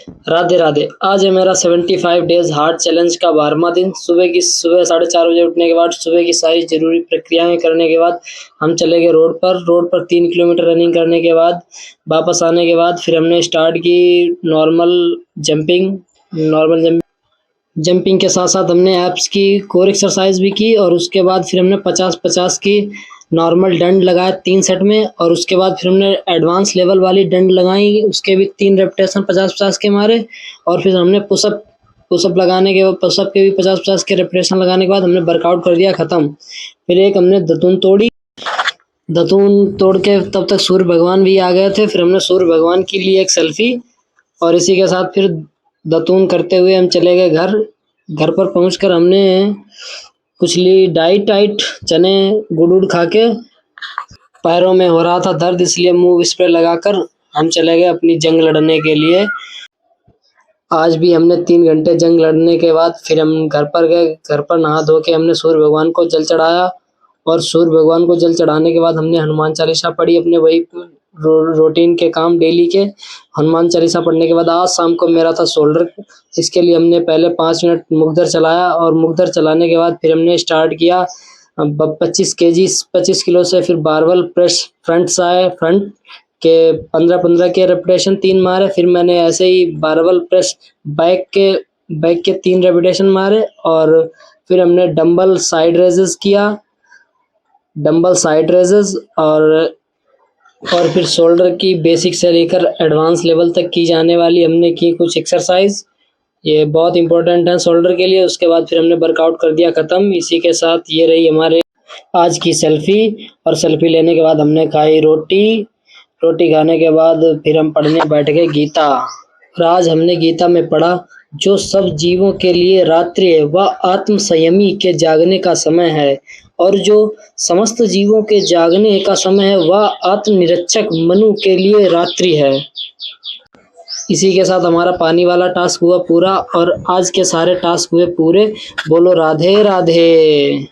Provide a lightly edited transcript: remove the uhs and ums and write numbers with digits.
राधे राधे। आज है मेरा 75 डेज हार्ट चैलेंज का 12वां दिन। सुबह 4:30 बजे उठने के बाद सुबह की सारी ज़रूरी प्रक्रियाएँ करने के बाद हम चले गए रोड पर। रोड पर 3 किलोमीटर रनिंग करने के बाद वापस आने के बाद फिर हमने स्टार्ट की नॉर्मल जंपिंग के साथ-साथ हमने एब्स की कोर एक्सरसाइज़ भी की और उसके बाद फिर हमने 50-50 की नॉर्मल डंड लगाए 3 सेट में और उसके बाद फिर हमने एडवांस लेवल वाली डंड लगाई, उसके भी 3 रेपिटेशन 50-50 के मारे और फिर हमने पुशअप लगाने के बाद पुशअप के भी 50-50 के रेपिटेशन लगाने के बाद हमने वर्कआउट कर दिया ख़त्म। फिर एक हमने दातून तोड़ के तब तक सूर्य भगवान भी आ गए थे। फिर हमने सूर्य भगवान की ली एक सेल्फी और इसी के साथ फिर दातून करते हुए हम चले गए घर पर पहुंचकर हमने कुछ ली डाइट चने गुड़ खा के। पैरों में हो रहा था दर्द इसलिए मूव स्प्रे लगाकर हम चले गए अपनी जंग लड़ने के लिए। आज भी हमने 3 घंटे जंग लड़ने के बाद फिर हम घर पर गए। घर पर नहा धो के हमने सूर्य भगवान को जल चढ़ाया और सूर्य भगवान को जल चढ़ाने के बाद हमने हनुमान चालीसा पढ़ी अपने वही रूटीन के काम डेली के। हनुमान चालीसा पढ़ने के बाद आज शाम को मेरा था शोल्डर। इसके लिए हमने पहले 5 मिनट मुग्दर चलाया और मुग्दर चलाने के बाद फिर हमने स्टार्ट किया 25 किलो से फिर बारबल प्रेस फ्रंट के 15-15 के रेपिटेशन 3 मारे। फिर मैंने ऐसे ही बारबल प्रेस बैक के 3 रेपिटेशन मारे और फिर हमने डंबल साइड रेजेस और फिर शोल्डर की बेसिक से लेकर एडवांस लेवल तक की जाने वाली हमने की कुछ एक्सरसाइज। ये बहुत इंपॉर्टेंट है शोल्डर के लिए। उसके बाद फिर हमने वर्कआउट कर दिया ख़त्म। इसी के साथ ये रही हमारे आज की सेल्फी और सेल्फी लेने के बाद हमने खाई रोटी खाने के बाद फिर हम पढ़ने बैठ गए गीता। और आज हमने गीता में पढ़ा, जो सब जीवों के लिए रात्रि है वह आत्म संयमी के जागने का समय है और जो समस्त जीवों के जागने का समय है वह आत्मनिरीक्षक मनु के लिए रात्रि है। इसी के साथ हमारा पानी वाला टास्क हुआ पूरा और आज के सारे टास्क हुए पूरे। बोलो राधे राधे।